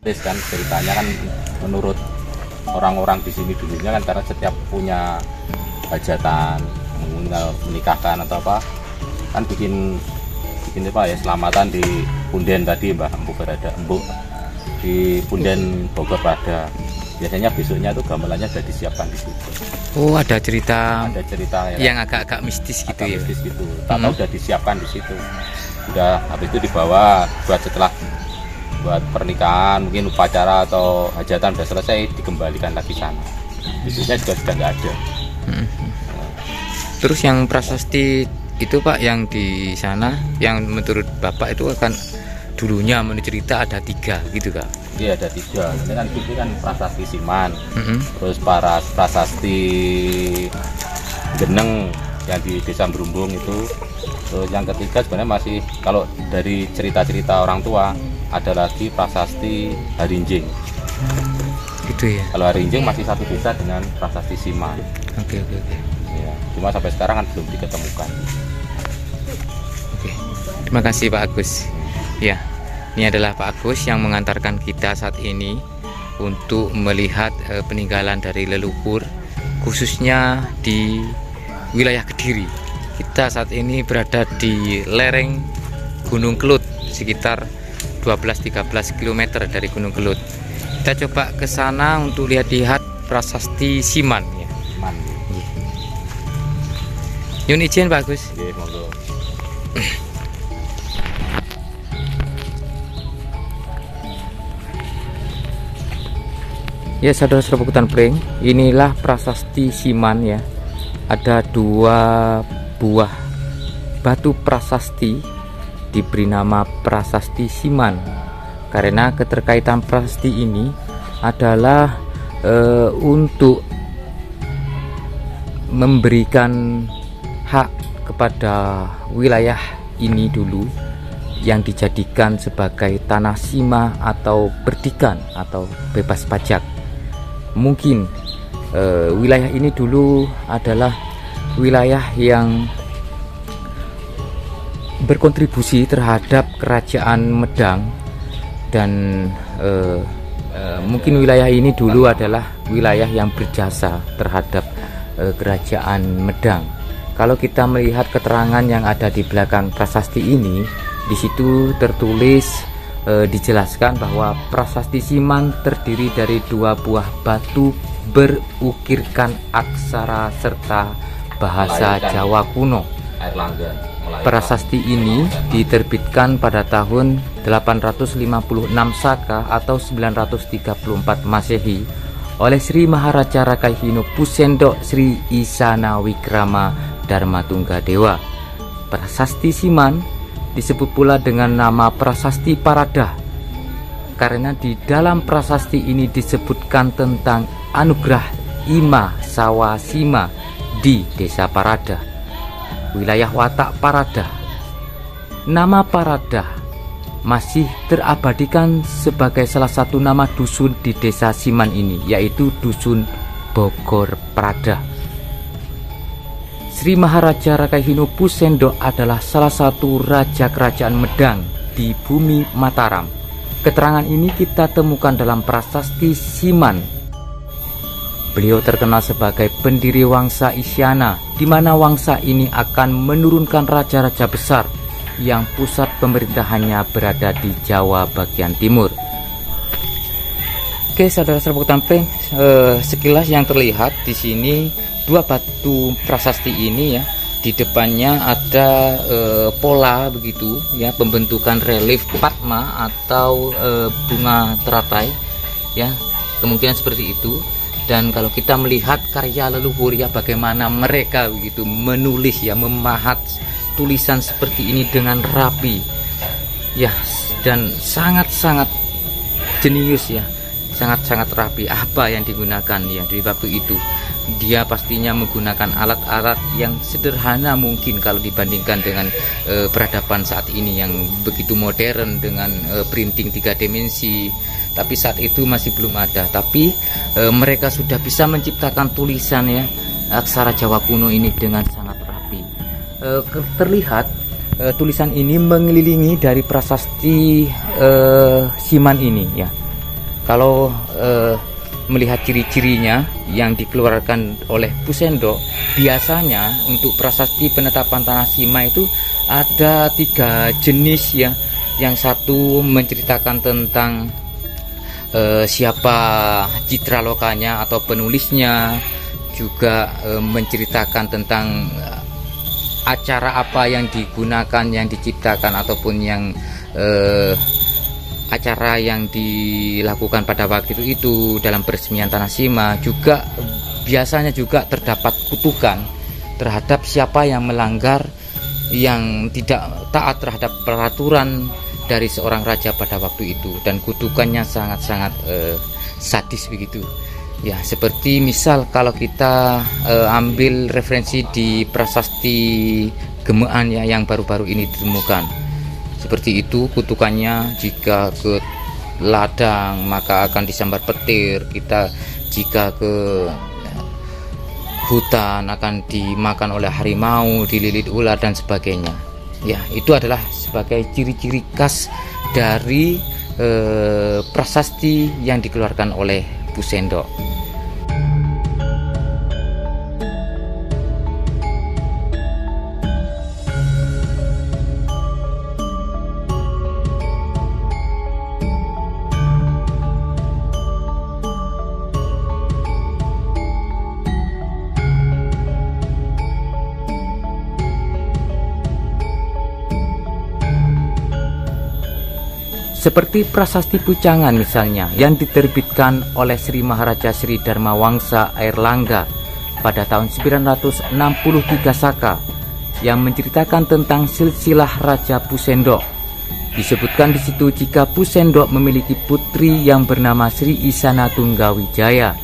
Kan ceritanya kan menurut orang-orang di sini dulunya kan, karena setiap punya hajatan, menikahkan atau apa kan bikin apa ya, selamatan di punden tadi Mbah Empuk berada, Empuk di punden Bogor pada biasanya besoknya itu gamelannya sudah disiapkan di situ. Oh, ada cerita ya, yang agak-agak mistis gitu ya. Mistis gitu. Tahu udah disiapkan di situ. Udah habis itu dibawa buat setelah buat pernikahan, mungkin upacara atau hajatan udah selesai, dikembalikan lagi sana. Bisnisnya juga sudah nggak ada. Terus yang prasasti itu Pak, yang di sana, yang menurut Bapak itu kan dulunya menurut cerita ada 3 gitu Kak? Iya, ada 3. Ini kan prasasti Siman, terus prasasti Geneng yang di Desa Berumbung itu. Terus yang ketiga sebenarnya masih, kalau dari cerita-cerita orang tua, ada lagi prasasti Harinjing. Gitu ya. Kalau Harinjing masih satu desa dengan prasasti Siman. Oke. Ya, cuma sampai sekarang kan belum diketemukan. Oke. Terima kasih Pak Agus. Ya, ini adalah Pak Agus yang mengantarkan kita saat ini untuk melihat peninggalan dari leluhur, khususnya di wilayah Kediri. Kita saat ini berada di lereng Gunung Kelut, sekitar 12-13 km dari Gunung Kelut. Kita coba ke sana untuk lihat prasasti Siman ya. Siman. Yun izin Pak Agus. Oke, monggo. Ya, saudara-saudara Pukutan Pring, inilah prasasti Siman ya. Ada 2 buah batu prasasti diberi nama prasasti Siman karena keterkaitan prasasti ini adalah untuk memberikan hak kepada wilayah ini dulu yang dijadikan sebagai tanah sima atau berdikan atau bebas pajak. Mungkin wilayah ini dulu adalah wilayah yang berkontribusi terhadap kerajaan Medang, dan mungkin wilayah ini dulu adalah wilayah yang berjasa terhadap kerajaan Medang. Kalau kita melihat keterangan yang ada di belakang prasasti ini, di situ tertulis dijelaskan bahwa prasasti Siman terdiri dari 2 buah batu berukirkan aksara serta bahasa Jawa kuno. Prasasti ini diterbitkan pada tahun 856 Saka atau 934 Masehi oleh Sri Maharaja Rakahinu Pusendok Sri Isana Wikrama Dharmatunggadewa. Prasasti Siman disebut pula dengan nama prasasti Paradah karena di dalam prasasti ini disebutkan tentang anugerah Ima Sawasima di Desa Paradah, wilayah watak Paradah. Nama Paradah masih terabadikan sebagai salah satu nama dusun di Desa Siman ini, yaitu Dusun Bogor Paradah. Sri Maharaja Rakahinu Pusendok adalah salah satu raja kerajaan Medang di bumi Mataram. Keterangan ini kita temukan dalam prasasti Siman. Beliau terkenal sebagai pendiri Wangsa Isyana, di mana Wangsa ini akan menurunkan raja-raja besar yang pusat pemerintahannya berada di Jawa bagian timur. Oke, saudara-saudara Pukutan Pring, sekilas yang terlihat di sini 2 batu prasasti ini ya. Di depannya ada pola begitu ya, pembentukan relief Padma atau bunga teratai ya, kemungkinan seperti itu. Dan kalau kita melihat karya leluhur ya, bagaimana mereka begitu menulis ya, memahat tulisan seperti ini dengan rapi ya, dan sangat-sangat jenius ya, sangat-sangat rapi. Apa yang digunakan ya di waktu itu? Dia pastinya menggunakan alat-alat yang sederhana mungkin kalau dibandingkan dengan peradaban saat ini yang begitu modern dengan printing 3 dimensi. Tapi saat itu masih belum ada. Tapi mereka sudah bisa menciptakan tulisan ya, aksara Jawa kuno ini dengan sangat rapi. Terlihat tulisan ini mengelilingi dari prasasti Siman ini ya. Kalau melihat ciri-cirinya yang dikeluarkan oleh Pusendok, biasanya untuk prasasti penetapan tanah Sima itu ada 3 jenis ya. Yang satu menceritakan tentang siapa citra lokanya atau penulisnya, juga menceritakan tentang acara apa yang digunakan, yang diciptakan, ataupun yang acara yang dilakukan pada waktu itu dalam peresmian tanah Sima. Juga biasanya juga terdapat kutukan terhadap siapa yang melanggar, yang tidak taat terhadap peraturan dari seorang raja pada waktu itu, dan kutukannya sangat-sangat sadis begitu ya. Seperti misal kalau kita ambil referensi di prasasti Gemean ya, yang baru-baru ini ditemukan. Seperti itu kutukannya, jika ke ladang maka akan disambar petir, jika ke hutan akan dimakan oleh harimau, dililit ular dan sebagainya. Ya, itu adalah sebagai ciri-ciri khas dari prasasti yang dikeluarkan oleh Pusendok. Seperti prasasti Pucangan misalnya, yang diterbitkan oleh Sri Maharaja Sri Dharma Wangsa Airlangga pada tahun 963 Saka, yang menceritakan tentang silsilah Raja Pusendok. Disebutkan di situ jika Pusendok memiliki putri yang bernama Sri Isana Tunggawijaya.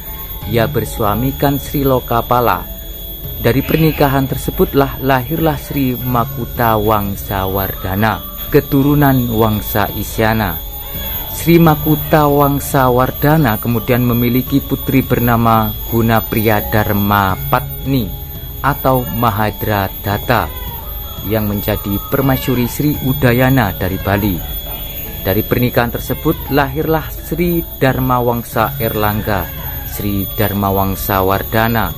Ia bersuamikan Sri Lokapala. Dari pernikahan tersebutlah lahirlah Sri Makuta Wangsawardhana, keturunan Wangsa Isyana. Sri Makuta Wangsawardhana kemudian memiliki putri bernama Gunapriya Dharma Patni atau Mahadra Datta, yang menjadi permaisuri Sri Udayana dari Bali. Dari pernikahan tersebut lahirlah Sri Dharma Wangsa Airlangga, Sri Dharma Wangsawardhana,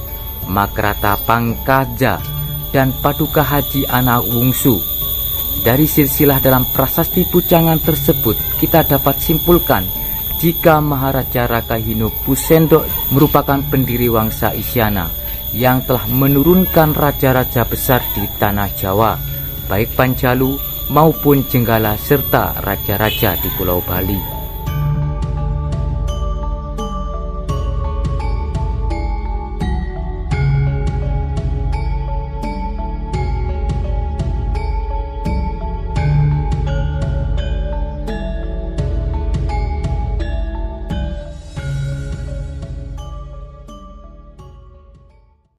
Makrata Pangkaja, dan Paduka Haji Anak Wungsu. Dari silsilah dalam prasasti Pucangan tersebut, kita dapat simpulkan jika Maharaja Rakahinu Pusendok merupakan pendiri Wangsa Isyana yang telah menurunkan raja-raja besar di tanah Jawa, baik Panjalu maupun Jenggala serta raja-raja di Pulau Bali.